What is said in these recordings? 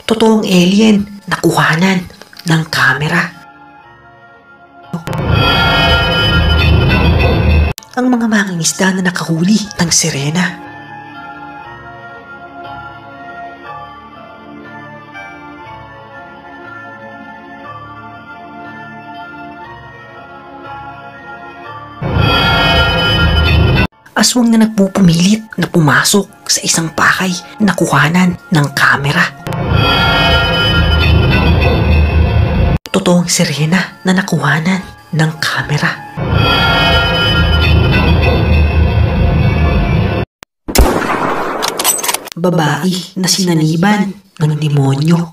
Totoong alien na kuhanan ng kamera. Ang mga mangingisda na nakahuli ng sirena. Aswang na nagpupumilit na pumasok sa isang pakay na kuhanan ng kamera. Totoong sirena na nakuhanan ng kamera. Babae na sinaniban ng demonyo.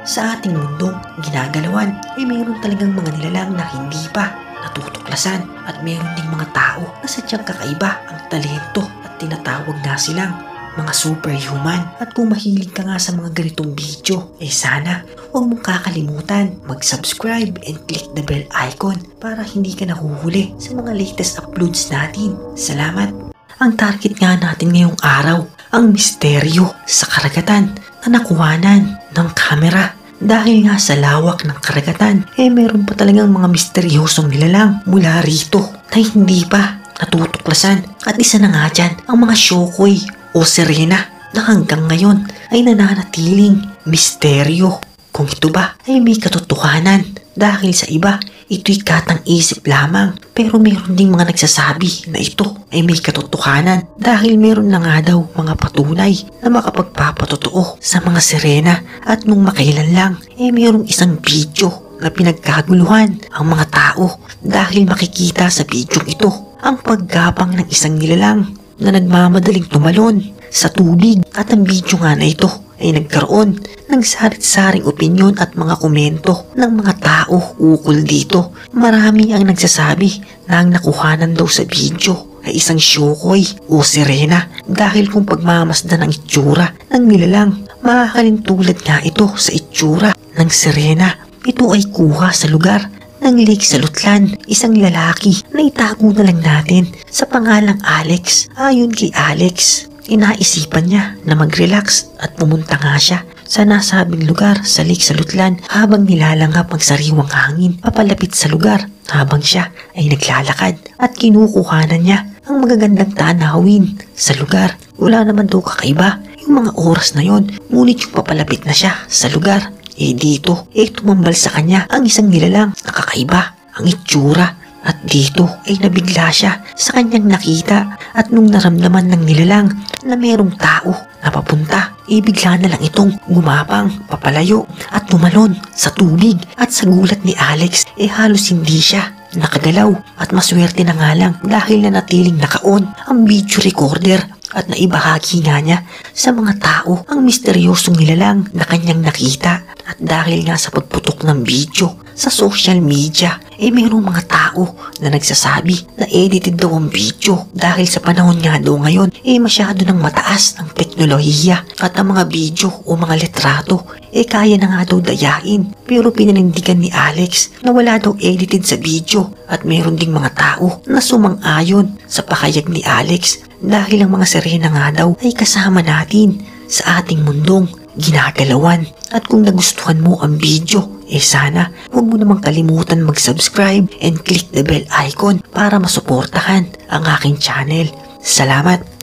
Sa ating mundong ginagalawan ay mayroon talagang mga nilalang na hindi pa natutuklasan at mayroon ding mga tao na sadyang kakaiba ang talento at tinatawag na silang mga superhuman. At kung mahilig ka nga sa mga ganitong video, eh sana huwag mong kakalimutan mag-subscribe and click the bell icon para hindi ka nahuhuli sa mga latest uploads natin. Salamat! Ang target nga natin ngayong araw, ang misteryo sa karagatan na nakuhanan ng kamera. Dahil nga sa lawak ng karagatan, eh meron pa talagang mga misteryosong nilalang mula rito na hindi pa natutuklasan. At isa na nga dyan, ang mga shokoy o sirena na hanggang ngayon ay nananatiling misteryo. Kung ito ba ay may katotohanan, dahil sa iba, ito'y katang-isip lamang. Pero meron ding mga nagsasabi na ito ay may katotohanan dahil meron na nga daw mga patunay na makapagpapatotoo sa mga sirena. At nung makailan lang, merong isang video na pinagkaguluhan ang mga tao dahil makikita sa video ito ang paggapang ng isang nilalang na nagmamadaling tumalon sa tubig. At ang video nga na ito ay nagkaroon ng sarit-saring opinyon at mga komento ng mga tao ukol dito. Marami ang nagsasabi na ang nakuhanan daw sa video ay isang shokoy o sirena dahil kung pagmamasdan ang itsura ng nilalang, makakalintulad nga ito sa itsura ng sirena. Ito ay kuha sa lugar ng Lake Salutlan, isang lalaki na itago na lang natin sa pangalang Alex. Ayon kay Alex, inaisipan niya na mag-relax at pumunta nga siya sa nasabing lugar sa Lake Salutlan habang nilalanghap ang sariwang hangin papalapit sa lugar habang siya ay naglalakad at kinukuhanan niya ang magagandang tanawin sa lugar. Wala naman daw kakaiba yung mga oras na yon, ngunit yung papalapit na siya sa lugar, dito tumambal sa kanya ang isang nilalang na kakaiba ang itsura. At dito ay nabigla siya sa kanyang nakita at nung naramdaman ng nilalang na merong tao na papunta, bigla na lang itong gumapang papalayo at tumalon sa tubig. At sa gulat ni Alex, halos hindi siya nakagalaw at maswerte na nga lang dahil nanatiling naka-on ang video recorder at naibahagi nga niya sa mga tao ang misteryosong nilalang na kanyang nakita. At dahil nga sa pagputok ng video sa social media, mayroong mga tao na nagsasabi na edited daw ang video dahil sa panahon nga daw ngayon masyado nang mataas ang teknolohiya at ang mga video o mga litrato kaya na nga daw dayain. Pero pinanindigan ni Alex na wala daw edited sa video at meron ding mga tao na sumang-ayon sa pakayag ni Alex dahil ang mga sirena nga daw ay kasama natin sa ating mundong ginagalawan. At kung nagustuhan mo ang video, sana huwag mo namang kalimutan mag-subscribe and click the bell icon para masuportahan ang aking channel. Salamat!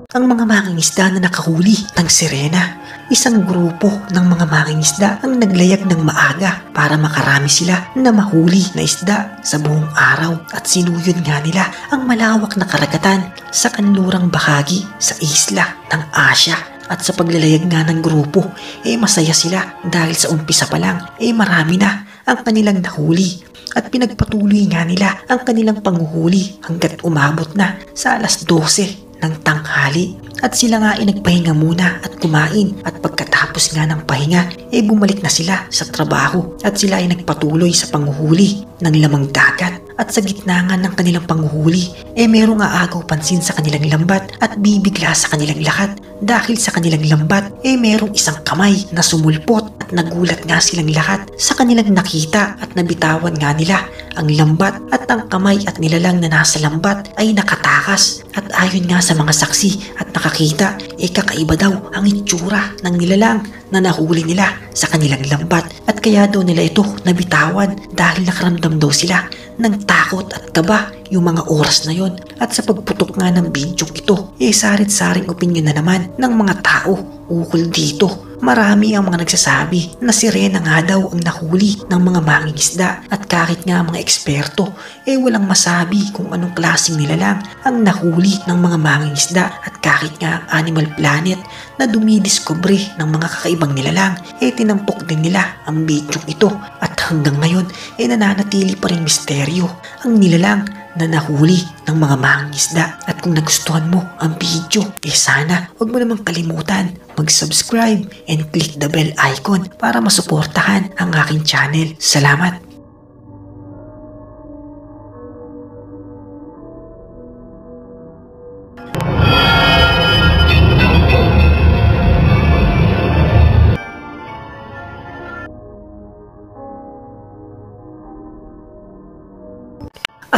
Ang mga mangingisda na nakahuli ng sirena. Isang grupo ng mga mangingisda ang naglayag ng maaga para makarami sila na mahuli na isda sa buong araw at sinuyod nga nila ang malawak na karagatan sa kanlurang bahagi sa isla ng Asia. At sa paglalayag nga ng grupo, masaya sila dahil sa umpisa pa lang marami na ang kanilang nahuli. At pinagpatuloy nga nila ang kanilang panghuhuli hanggat umabot na sa alas 12 ng tanghali. At sila nga nagpahinga muna at kumain at pagkatapos pagkatapos nga ng pahinga, bumalik na sila sa trabaho at sila ay nagpatuloy sa panghuhuli ng lamang dagat. At sa gitna nga ng kanilang panghuhuli, merong aagaw pansin sa kanilang lambat at bibigla sa kanilang lakat. Dahil sa kanilang lambat, merong isang kamay na sumulpot at nagulat nga silang lahat sa kanilang nakita at nabitawan nga nila ang lambat at ang kamay at nilalang na nasa lambat ay nakatakas. At ayon nga sa mga saksi at nakakita, kakaiba daw ang itsura ng nilalang na nahuli nila sa kanilang lambat at kaya daw nila ito nabitawan dahil nakaramdam daw sila ng takot at kaba yung mga oras na yon. At sa pagputok nga ng video ito, sarit-saring opinyon na naman ng mga tao ukol dito. Marami ang mga nagsasabi na sirena nga daw ang nahuli ng mga mangingisda at kahit nga mga eksperto walang masabi kung anong klaseng nilalang ang nahuli ng mga mangingisda at kahit nga ang Animal Planet na dumidiskubre ng mga kakaibang nilalang tinampok din nila ang video ito at hanggang ngayon nananatili pa rin misteryo ang nilalang na nahuli ng mga mangingisda. At kung nagustuhan mo ang video, sana huwag mo namang kalimutan mag-subscribe and click the bell icon para masuportahan ang aking channel. Salamat!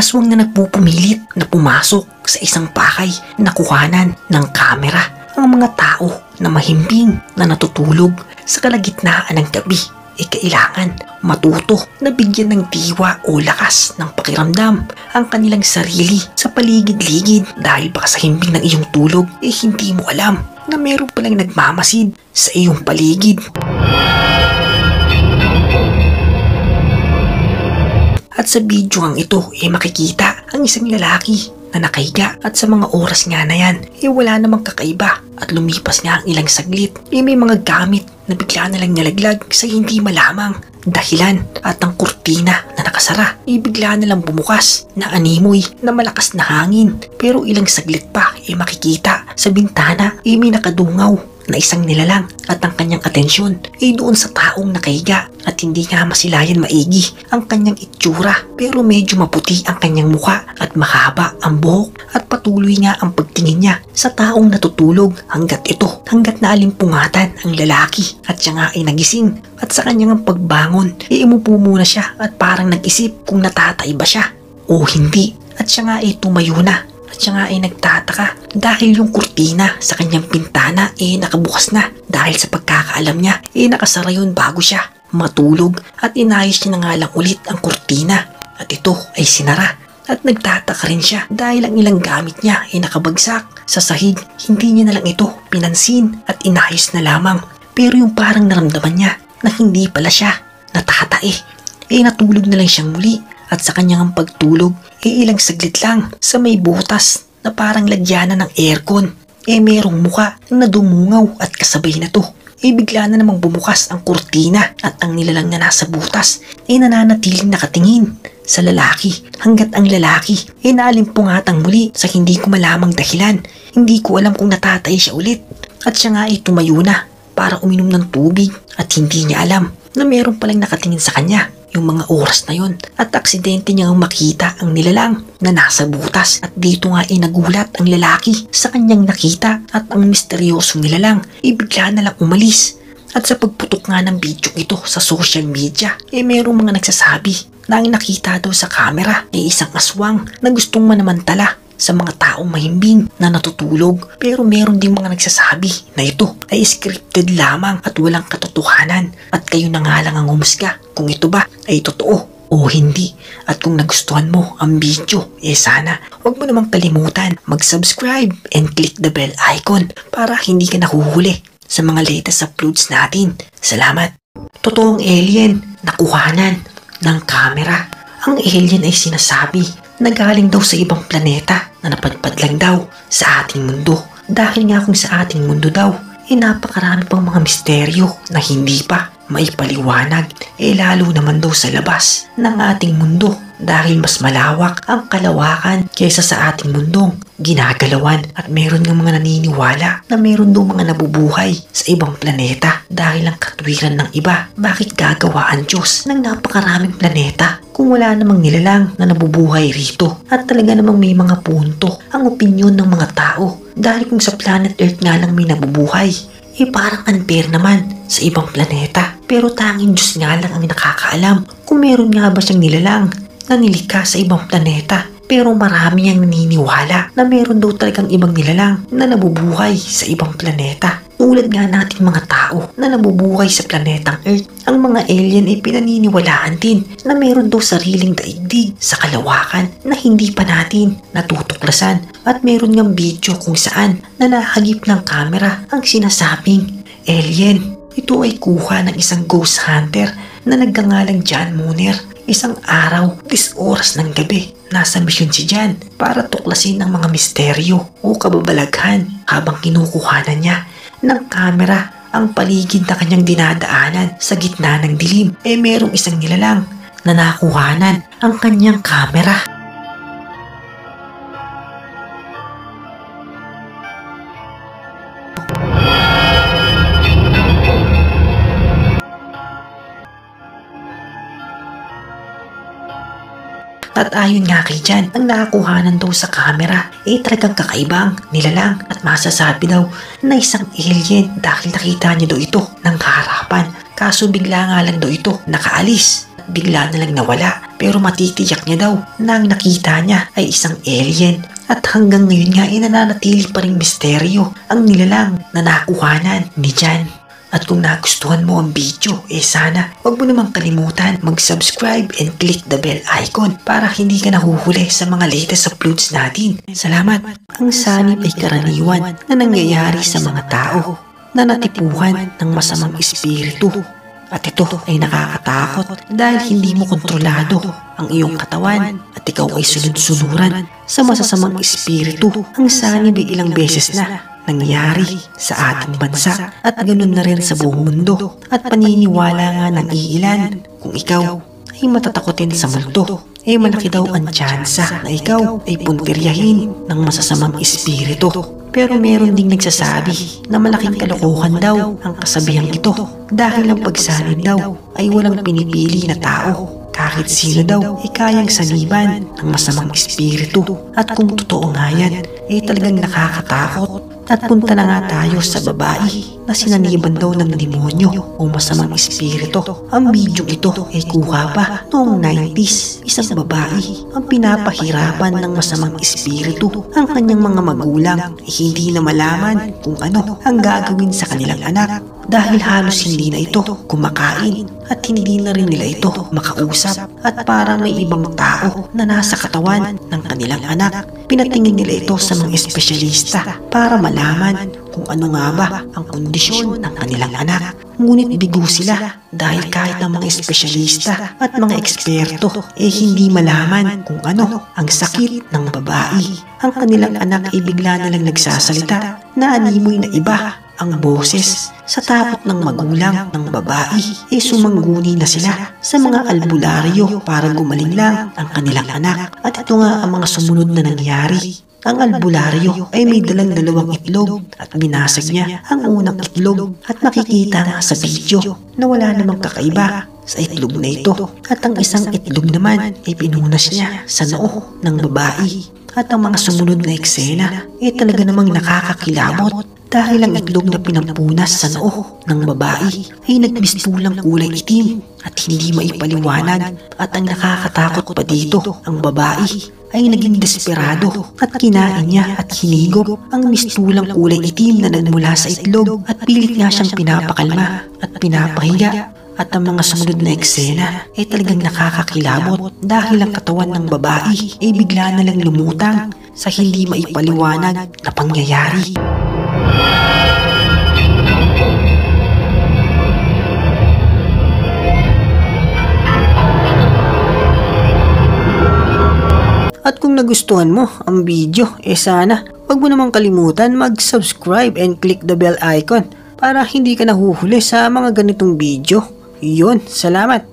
Aswang na nagpupumilit na pumasok sa isang pakay na kuhanan ng kamera ang mga tao na mahimbing na natutulog sa kalagitnaan ng gabi. Kailangan matuto na bigyan ng diwa o lakas ng pakiramdam ang kanilang sarili sa paligid-ligid dahil baka sa himbing ng iyong tulog hindi mo alam na meron palang nagmamasid sa iyong paligid. At sa video ang ito makikita ang isang lalaki na nakahiga at sa mga oras nga na yan wala namang kakaiba at lumipas nga ang ilang saglit may mga gamit na bigla na lang nalaglag sa hindi malamang dahilan at ang kurtina na nakasara bigla na lang bumukas na animoy na malakas na hangin pero ilang saglit pa makikita sa bintana may nakadungaw na isang nilalang at ang kanyang atensyon doon sa taong nakahiga at hindi nga masilayan maigi ang kanyang itsura pero medyo maputi ang kanyang mukha at mahaba ang buhok at patuloy nga ang pagtingin niya sa taong natutulog hanggat naalimpungatan ang lalaki at siya nga ay nagising at sa kanyang pagbangon umupo muna siya at parang nag-isip kung natatay ba siya o hindi at siya nga ay tumayo na. At siya nga ay nagtataka dahil yung kurtina sa kanyang pintana nakabukas na dahil sa pagkakaalam niya nakasara yun bago siya matulog at inayos niya na nga lang ulit ang kurtina at ito ay sinara. At nagtataka rin siya dahil ang ilang gamit niya nakabagsak sa sahig. Hindi niya na lang ito pinansin at inayos na lamang pero yung parang naramdaman niya na hindi pala siya natatae natulog na lang siyang muli. At sa kanyang pagtulog ilang saglit lang sa may butas na parang lagyanan ng aircon merong muka na dumungaw at kasabay na to bigla na namang bumukas ang kurtina at ang nilalang na nasa butas nananatiling nakatingin sa lalaki hanggat ang lalaki naalimpungatang muli sa hindi ko malamang dahilan. Hindi ko alam kung natatay siya ulit at siya nga ay tumayo na para uminom ng tubig at hindi niya alam na meron palang nakatingin sa kanya yung mga oras na yon at aksidente niyang makita ang nilalang na nasa butas at dito nga nagulat ang lalaki sa kanyang nakita at ang misteryosong nilalang bigla na lang umalis. At sa pagputok nga ng video ito sa social media merong mga nagsasabi na ang nakita daw sa camera isang aswang na gustong manamantala sa mga taong mahimbing na natutulog pero meron ding mga nagsasabi na ito ay scripted lamang at walang katotohanan at kayo na nga lang ang humusga kung ito ba ay totoo o hindi. At kung nagustuhan mo ang video sana huwag mo namang kalimutan mag-subscribe and click the bell icon para hindi ka nahuhuli sa mga latest uploads natin. Salamat! Totoong alien na kuhanan ng camera. Ang alien ay sinasabi na galing daw sa ibang planeta na napadpad lang daw sa ating mundo. Dahil nga kung sa ating mundo daw napakarami pang mga misteryo na hindi pa maipaliwanag, lalo naman daw sa labas ng ating mundo dahil mas malawak ang kalawakan kaysa sa ating mundong ginagalawan at meron ng mga naniniwala na meron daw mga nabubuhay sa ibang planeta dahil ang katwiran ng iba. Bakit gagawa ang Diyos ng napakaraming planeta kung wala namang nilalang na nabubuhay rito? At talaga namang may mga punto ang opinyon ng mga tao dahil kung sa planet Earth nga lang may nabubuhay, parang unfair naman sa ibang planeta. Pero tanging Diyos nga lang ang nakakaalam kung meron nga ba siyang nilalang na nilikha sa ibang planeta. Pero marami ang naniniwala na meron daw talagang ibang nilalang na nabubuhay sa ibang planeta. Tulad nga natin mga tao na nabubuhay sa planetang Earth, ang mga alien ay pinaniniwalaan din na meron daw sariling daigdig sa kalawakan na hindi pa natin natutuklasan. At meron ngang video kung saan nanahagip ng kamera ang sinasabing alien. Ito ay kuha ng isang ghost hunter na nagngangalang John Mooner. Isang araw, 10 oras ng gabi, nasa misyon si John para tuklasin ang mga misteryo o kababalaghan habang kinukuhanan niya ng kamera ang paligid na kanyang dinadaanan. Sa gitna ng dilim, merong isang nilalang na nakuhanan ang kanyang kamera. At ayon nga kay Jan, ang nakakuhanan daw sa camera talagang kakaibang nilalang at masasabi daw na isang alien dahil nakita niya daw ito ng harapan. Kaso bigla nga lang daw ito nakaalis at bigla na lang nawala. Pero matitiyak niya daw na ang nakita niya ay isang alien. At hanggang ngayon nga nananatili pa ring misteryo ang nilalang na nakuhanan ni Jan. At kung nagustuhan mo ang video, sana huwag mo namang kalimutan mag-subscribe and click the bell icon para hindi ka nahuhuli sa mga latest uploads natin. Salamat! Ang sanib ay karaniwan na nangyayari sa mga tao na natipuhan ng masamang espiritu. At ito ay nakakatakot dahil hindi mo kontrolado ang iyong katawan at ikaw ay sunod-sunuran sa masasamang espiritu. Ang sanib ay ilang beses na nangyari sa ating bansa at ganun na rin sa buong mundo. At paniniwala nga ng iilan kung ikaw ay matatakotin sa multo, malaki daw ang tsansa na ikaw ay puntiryahin ng masasamang espiritu. Pero meron ding nagsasabi na malaking kalokohan daw ang kasabihang ito dahil ang pagsanib daw ay walang pinipili na tao. Kahit sino daw ay kayang saniban ng masamang espiritu. At kung totoo nga yan, talagang nakakatakot. At punta na nga tayo sa babae na sinaniban daw ng demonyo o masamang espiritu. Ang video ito ay kuha pa noong 90s. Isang babae ang pinapahirapan ng masamang espiritu. Ang kanyang mga magulang ay hindi na malaman kung ano ang gagawin sa kanilang anak dahil halos hindi na ito kumakain at hindi na rin nila ito makausap. At parang may ibang tao na nasa katawan ng kanilang anak. Pinatingin nila ito sa mga espesyalista para malaman kung ano nga ba ang kondisyon ng kanilang anak. Ngunit bigo sila dahil kahit ang mga espesyalista at mga eksperto hindi malaman kung ano ang sakit ng babae. Ang kanilang anak ay bigla na lang nagsasalita na animoy na iba ang boses. Sa takot ng magulang ng babae sumangguni na sila sa mga albularyo para gumaling lang ang kanilang anak. At ito nga ang mga sumunod na nangyari. Ang albularyo ay may dalang 2 itlog at binasag niya ang unang itlog. At makikita nga sa video na wala namang kakaiba sa itlog na ito. At ang isang itlog naman ay pinunas niya sa noo ng babae. At ang mga sumunod na eksena talaga namang nakakakilabot dahil ang itlog na pinampunas sa noo ng babae ay nagmistulang kulay itim at hindi maipaliwanag. At ang nakakatakot pa dito, ang babae ay naging desperado at kinain niya at hinigop ang mistulang kulay itim na nagmula sa itlog at pilit nga siyang pinapakalma at pinapahiga. At ang mga sumunod na eksena talagang nakakakilabot dahil ang katawan ng babae bigla na lang lumutang sa hindi maipaliwanag na pangyayari. At kung nagustuhan mo ang video, sana huwag mo namang kalimutan mag-subscribe and click the bell icon para hindi ka nahuhuli sa mga ganitong video. Yun, salamat.